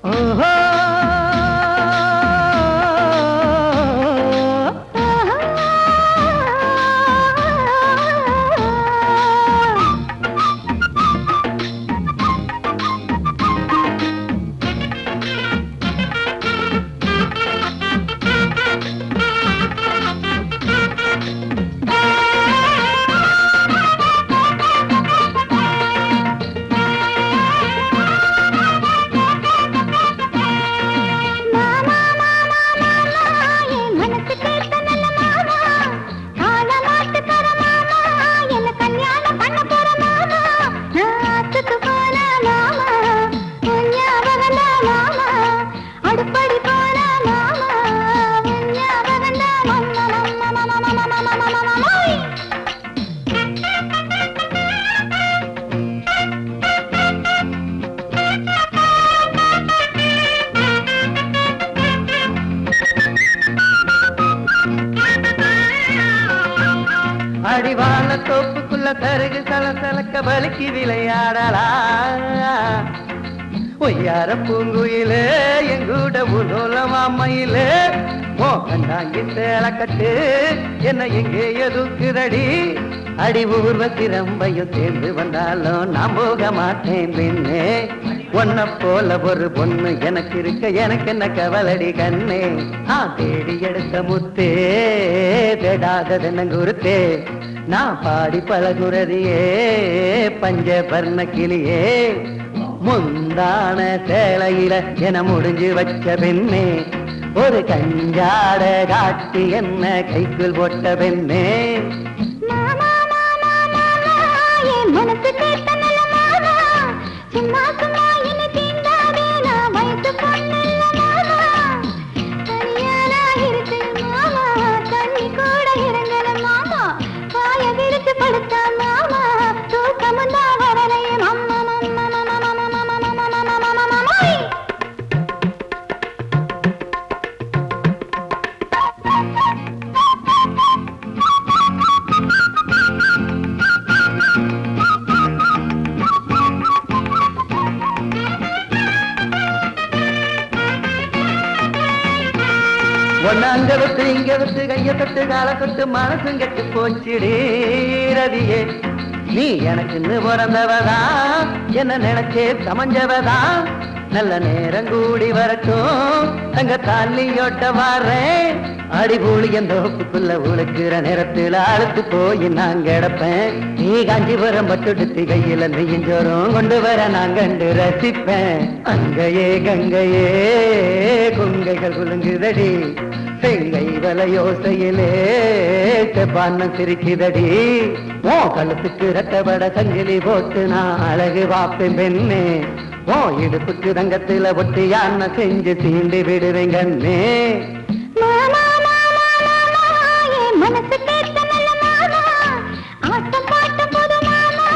ஓஹோ அடிவான தோப்புக்குள்ள தருகு சலசலக்க வலிக்கு விளையாடலா ஒய்யார பூங்குயிலே எங்கூட உலோலமாமையிலே மோகண்டாங்கி சேலக்கட்டு என்ன எங்கே எதுக்குதடி அடி ஊர்வசி ரம்பையும் சேர்ந்து வந்தாலும் நான் போக மாட்டேன் பின்னே ஒன்ன போல ஒரு பொண்ணு எனக்கு இருக்க எனக்கு என்ன கவலடி கண்ணே தேடி எடுத்த முத்தே தேடாததென்ன குருத்தே நான் பாடி பழகுறதியே பஞ்சபர்ண கிளியே முந்தான சேலையில என முடிஞ்சு வச்ச பெண்ணே ஒரு கஞ்சாட காட்டி என்ன கைக்குள் போட்ட பெண்ணே மனசு கேட்ட நல்ல மாமா சும்மா சும்மா என்ன தீண்டாதே நான் வயசு பொண்ணுல்ல மாமா தனியானா இருக்கு மாமா தண்ணி கூட இறங்கல மாமா பாய விரிச்சு படுத்தா மாமா தூக்கமும் தான் வரலையே அம்மா அங்க விட்டு இங்க விட்டு கைய தொட்டு கால தொட்டு மனசும் கெட்டு போச்சிடே ரதியே நீ எனக்குன்னு பிறந்தவதா என்ன நினைச்சே சமஞ்சவதா நல்ல நேரம் கூடி வரட்டும் அங்க தாலியோட்ட வாரேன் அடிபூலி எந்த ஒப்புக்குள்ள உழுக்கிற நேரத்தில் அழுத்து போய் நான் கிடப்பேன் நீ காஞ்சிபுரம் பட்டுடுத்தி கையில நெய்யஞ்சோறும் கொண்டு வர நான் கண்டு ரசிப்பேன் அங்கையே கங்கையே கொங்கைகள் குலுங்குதடி செங்கை வல யோசையிலே செவ்வானம் சிரிக்குதடி ஓ கழுத்துக்கு ரத்தபட சங்கிலி போட்டு நான் அழகு வாப்பேன் பெண்ணே ஓ இடுப்புக்கு ரங்கத்துல ஒட்டி யானை செஞ்சு தீண்டி விடுவேன் கண்ணே மனசு கேட்ட நல்ல மாமா ஆட்டம் பாட்டம் போது மாமா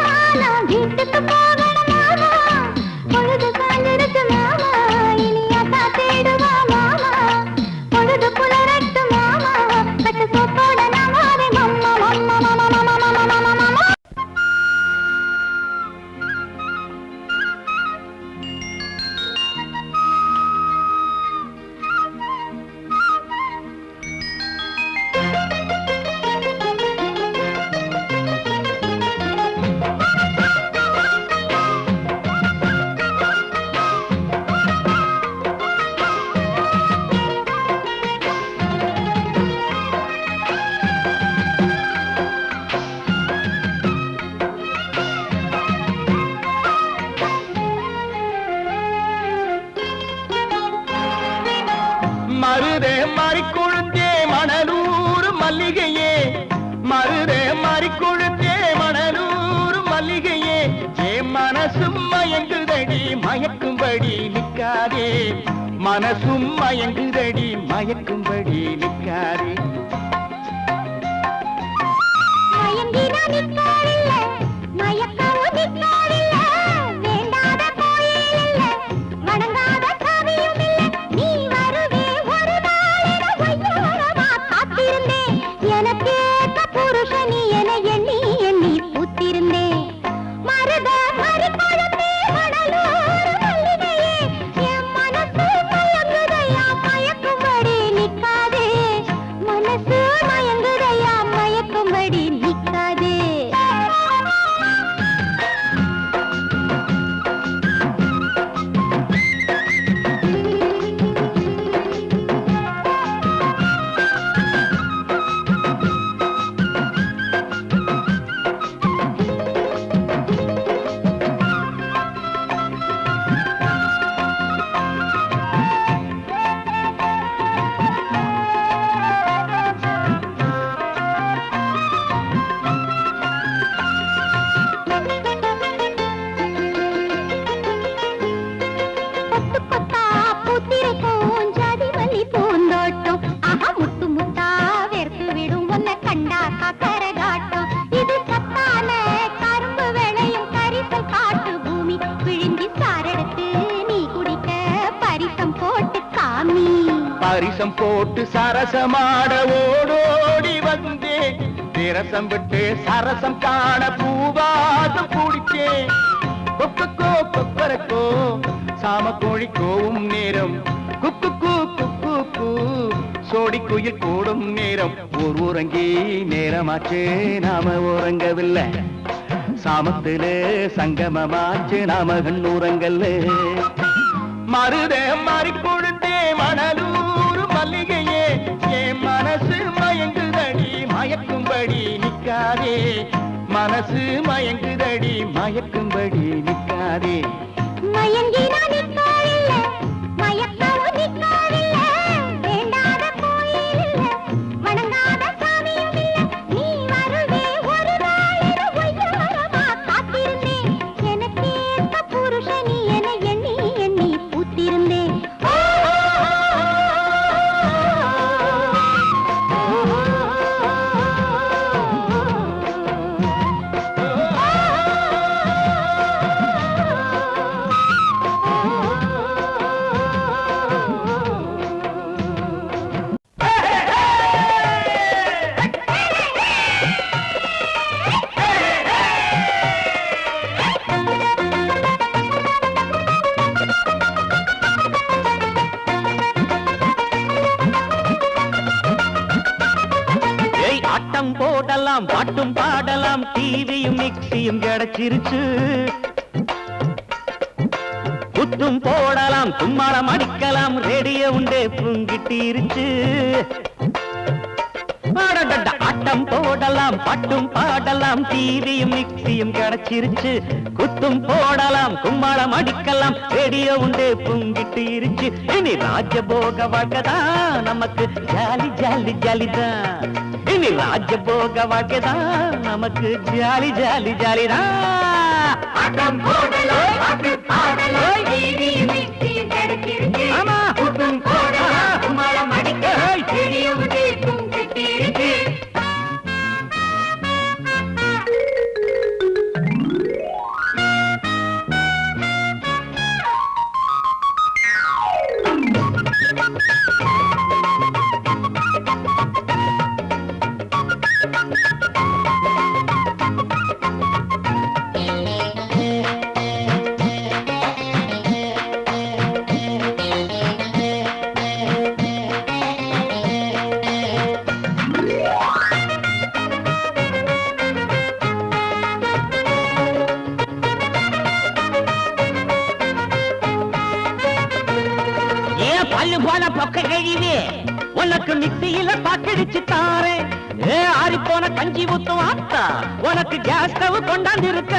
நான் வீட்டுக்கு போகணும் மாமா பொழுது சாஞ்சிருச்சு மாமா இனி அத்தா தேடுவா மாமா பொழுது புலரட்டு மாமா பட்டு சோப்போட நமாவே மம்மா மம்மா மம்மா மம்மா மம்மா மம்மா மருதே மாறிக்கொழுந்தே மணலூர் மல்லிகையே மருதே மாறிக்கொழுந்தே மணலூர் மல்லிகையே ஏ மனசும் மயங்குதடி மயக்கும்படி நிற்காதே மனசும் மயங்குதடி மயக்கும்படி நிற்காதே மருத மறி கொழுந்தே மணலூர் மல்லிகையே என் மன பாரிசம் போட்டு சரசமாட ஓடோடி வந்தே விரசம் விட்டு சரசம் காண பூவாதம் குடிச்சே கொக்கோ கொக்கரக்கோ சாம கோழி கோவும் நேரம் குக்கு குக்கு சோடி குயில் கூடும் நேரம் உறங்கி நேரமாச்சு நாம உறங்கவில்லை சாமத்திலே சங்கமமாச்சு நாம கண்ணூரங்கல்ல மருதே மாறி கொடுத்தே மணலூர் மல்லிகையே என் மனசு மயங்குதடி மயக்கும்படி நிக்காதே மனசு மயங்குதடி மயக்கும்படி நிக்காதே மயங்கினா நிக்காதில்லை மயக்கவும் நிக்காதில்லை வேண்டாத கோயிலில்லை வணங்காத சாமியும் இல்லை நீ வருவே ஒரு நாளிரு ஒய்யாரமா காத்திருந்தேன் எனக்கேற்ற புருஷனி என எண்ணி எண்ணி பூத்திருந்தேன் ஆட்டம் போடலாம் பாட்டும் பாடலாம் டிவியும் மிக்சியும் கிடைச்சிருச்சு குத்தும் போடலாம் கும்மாளம் அடிக்கலாம் ரேடியோ உண்டே பூங்கிட்டிருச்சு ஆட்டம் போடலாம் பாட்டும் பாடலாம் டிவியும் மிக்சியும் கிடைச்சிருச்சு குத்தும் போடலாம் கும்மாளம் அடிக்கலாம் ரேடியோ உண்டே பூங்கிட்டிருச்சு இனி ராஜபோக வாழ்க்கைதான் நமக்கு ஜாலி ஜாலி ஜாலிதான் இனி ராஜபோக வாழ்க்கைதான் நமக்கு ஜாலி ஜாலி ஜாலிதான் ஆட்டம் போடலாம் பாட்டு பாடலாம் டிவியும் மிக்சியும் கிடைச்சிருச்சு ஆமா குத்தும் போடலாம் கும்மாளம் அடிக்கலாம் ரேடியோ உண்டே பூங்கிட்டிருச்சு பல்லு போன பொக்க கழிவே உனக்கு மிக்சியில பாக்கடிச்சு தாரே ஆறி போன கஞ்சி ஊத்தும் ஆத்தா உனக்கு கேஸ் ஸ்டவ் கொண்டாந்து இருக்க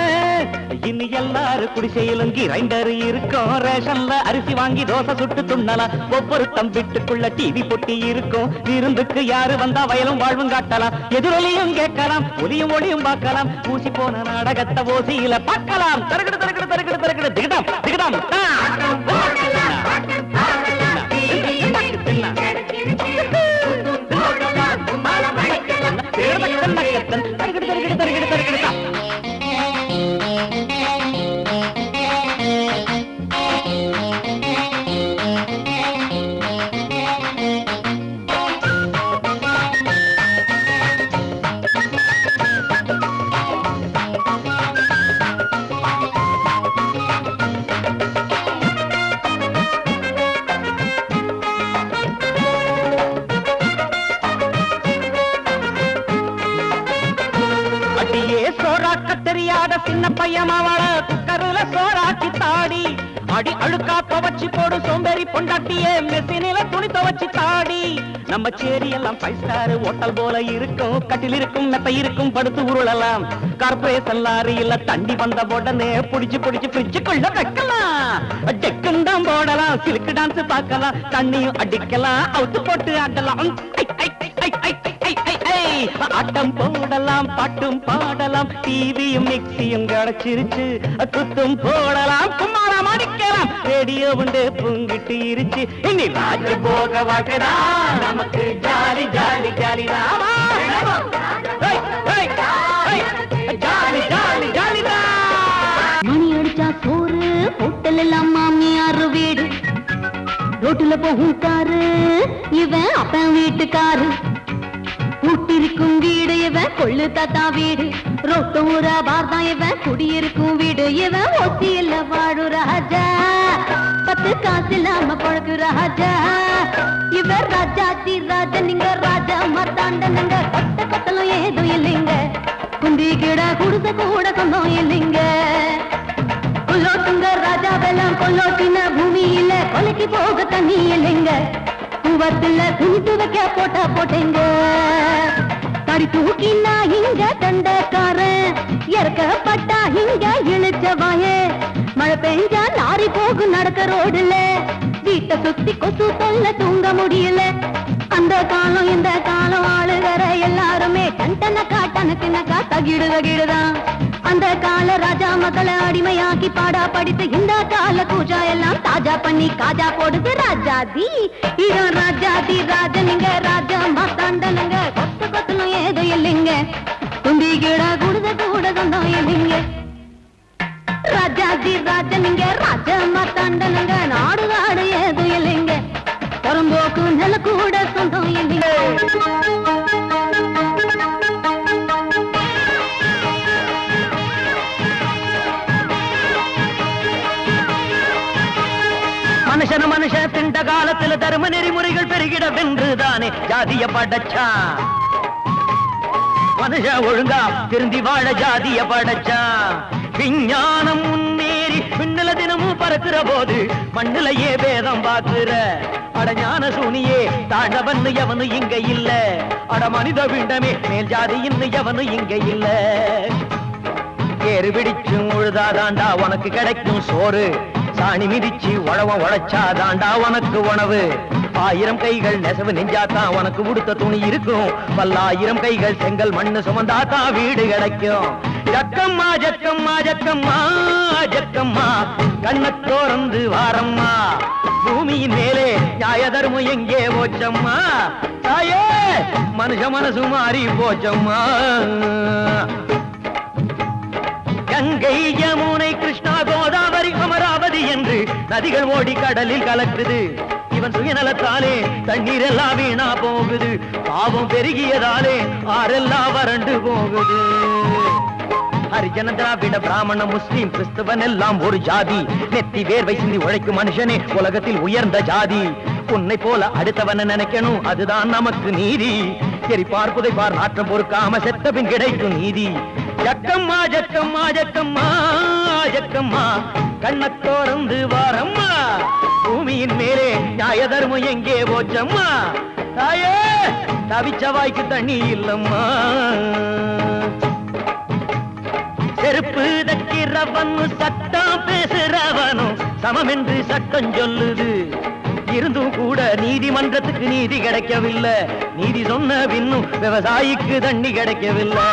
இனி எல்லாரும் குடிசையிலும் கிரைண்டர் இருக்கும் ரேஷன்ல அரிசி வாங்கி தோசை சுட்டு துண்ணலாம் ஒவ்வொரு தம்பிட்டுக்குள்ள டிவி பொட்டி இருக்கும் விருந்துக்கு யாரு வந்தா வயலும் வாழ்வும் காட்டலாம் எதிரொலியும் கேட்கலாம் ஒலியும் ஒளியும் பார்க்கலாம் ஊசி போன நாடகத்தை ஓசியில பார்க்கலாம் தருகிடு தருகிடு தருகிடு தருகிடு திகடம் திகடம் தெரியாத சின்ன பையன் அவள குக்கர்ல சோறாக்கி தாடி அடி அழுக்கா துவச்சி போடு சோம்பேறி பொண்டாட்டியே மெஷினில துணி துவச்சி தாடி நம்ம சேரி எல்லாம் 5 ஸ்டார் ஹோட்டல் போல இருக்கும் கட்டில் இருக்கும் மெத்த இருக்கும் படுத்து உருளலாம் கார்பரேஷன் லாரியில தண்ணி வந்த உடனே புடிச்சு புடிச்சு ஃப்ரிட்ஜுக்குள்ள வைக்கலாம் டெக்குன்னு தான் போடலாம் சிலுக்கு டான்ஸ் பார்க்கலாம் தண்ணியும் அடிக்கலாம் அவுத்து போட்டு ஆடலாம் ஆட்டம் போடலாம் பாட்டும் பாடலாம் டிவியும் மிக்சியும் கிடைச்சிருச்சு குத்தும் போடலாம் கும்மாளம் அடிக்கலாம் ரேடியோ உண்டு பூங்கிட்டு இருச்சு இனி ராஜ போக வாக்கடா நமக்கு jolly jolly jolly jolly jolly ஜாலிதா மணி அடிச்சா சோறு ஹோட்டல் எல்லாம் மாமியார் வீடு ரோட்டுல போகும் காரு இவன் அப்பன் வீட்டுக்காரு கூட்டிருக்கும் வீடு இவன் கொள்ளு தாத்தா வீடு ரோட்டோர பார்தான் இவன் குடியிருக்கும் வீடு இவன் ஒத்தியில வாழு ராஜா 10 காசு இல்லாம பழகு ராஜா இவர் ராஜாதி ராஜா நீங்க ராஜா மாத்தாண்டனுங்க கொட்ட கொத்தலும் ஏதும் இல்லைங்க குந்தி கிட குடுச கூட சொந்தம் இல்லைங்க கொல்லோட்டுங்க ராஜா வெள்ளம் கொல்லோட்டின பூமியில கொலைக்கு போக தண்ணி இல்லைங்க பூவத்துல துணித்து வைக்க போட்டேங்க தடி தூக்கினா இங்க தண்டக்காரன் இறக்கப்பட்டா இங்க இழுச்சவாய மழை பெஞ்சா லாரி போகும் நடக்க ரோடுல வீட்டை சுத்தி கொசு தொல்ல தூங்க முடியல அந்த காலம் இந்த காலம் ஆளுகிற எல்லாருமே டனக்கா டனக்குனக்கா தகிடுதான் அந்த கால ராஜா மக்களை அடிமையாக்கி பாடா படித்து இந்த கால பூஜா எல்லாம் தாஜா பண்ணி காஜா போடுது ராஜாதி இடம் ராஜாதி ராஜா நீங்க ராஜா மாத்தாண்டனுங்க கொத்த கொத்தலும் ஏதோ இல்லைங்க தும்பி கிட குடுத கூட சொந்தம் இல்லைங்க ராஜாதி ராஜா நீங்க ராஜா மாத்தாண்டனுங்க நாடு நாடு ஏதோ இல்லைங்க புறம்போக்கு நில கூட சொந்தம் இல்லைங்க மனுஷன் திண்ட காலத்துல தர்ம நெறிமுறைகள் பெருகிட வென்றுதானே ஜாதிய படைச்சா மனுஷன் ஒழுங்கா திருந்தி வாழ ஜாதிய படைச்சா விஞ்ஞானம் முன்னேறி மின்னல தினமும் பறக்கிற போது மண்ணிலையே வேதம் பாக்குற அடஞான சூனியே தாண்டவன்னு எவனு இங்க இல்ல அட மனித விண்டமே மேல் ஜாதி இன்னும் எவனு இங்க இல்ல ஏறு பிடிச்சும் உழுதாதாண்டா உனக்கு கிடைக்கும் சோறு சாணி மிதிச்சு உழவம் உழைச்சாதாண்டா உனக்கு உணவு 1000 கைகள் நெசவு நெஞ்சாத்தான் உனக்கு உடுத்த துணி இருக்கும் 1000 கைகள் செங்கல் மண்ணு சுமந்தாத்தான் வீடு கிடைக்கும் ஜக்கம்மா ஜக்கம்மா ஜக்கம்மா ஜக்கம்மா கண்ண தோறந்து வாரம்மா பூமியின் மேலே நியாய தர்மம் எங்கே போச்சம்மா தாயே மனுஷ மனசு மாறி போச்சம்மா கங்கை யமுனை கிருஷ்ணா கோதாவரி அமராவதி என்று நதிகள் ஓடி கடலில் கலக்குது இவன் சுயநலத்தாலே தண்ணீர் எல்லாம் வீணா போகுது பாவம் பெருகியதாலே ஆறெல்லாம் வறண்டு போகுது ஹரிஜன திராவிட பிராமண முஸ்லீம் கிறிஸ்தவன் எல்லாம் ஒரு ஜாதி நெத்தி வேர்வை சிந்தி உழைக்கும் மனுஷனே உலகத்தில் உயர்ந்த ஜாதி உன்னை போல அடுத்தவன நினைக்கணும் அதுதான் நமக்கு நீதி சரி பார்ப்புதை பார் நாற்றம் பொறுக்காம செத்த பின் கிடைக்கும் நீதி ஜக்கம்மா ஜக்கம்மா ஜக்கம்மா ஜக்கம்மா கண்ண தோறந்து வாரம்மா பூமியின் மேலே நியாய தர்மம் எங்கே போச்சம்மா தாயே தவிச்ச வாய்க்கு தண்ணி இல்லம்மா செருப்பு தக்கிறவனும் சட்டம் பேசுறவனும் சமம் என்று சட்டம் சொல்லுது இருந்தும் கூட நீதிமன்றத்துக்கு நீதி கிடைக்கவில்லை நீதி சொன்ன பின்னும் விவசாயிக்கு தண்ணி கிடைக்கவில்லை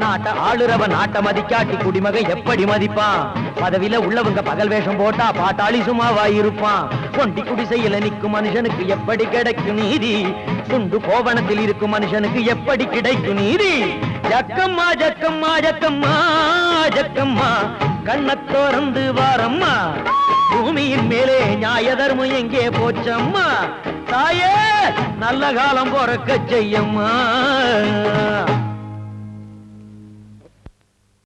நாட்டை ஆளுறவன் நாட்டை மதிக்காட்டி குடிமகை எப்படி மதிப்பான் பதவியில உள்ளவங்க பகல் வேஷம் போட்டா பாட்டாளி சும்மாவாயிருப்பான் கொண்டி குடிசையில நிற்கும் மனுஷனுக்கு எப்படி கிடைக்கும் நீதி துண்டு கோவணத்தில் இருக்கும் மனுஷனுக்கு எப்படி கிடைக்கும் நீதி ஜக்கம்மா ஜக்கம்மா ஜக்கம்மா ஜக்கம்மா கண்ண தோறந்து வாரம்மா பூமியின் மேலே நியாய தர்மம் எங்கே போச்சம்மா தாயே நல்ல காலம் பொறக்க செய்யம்மா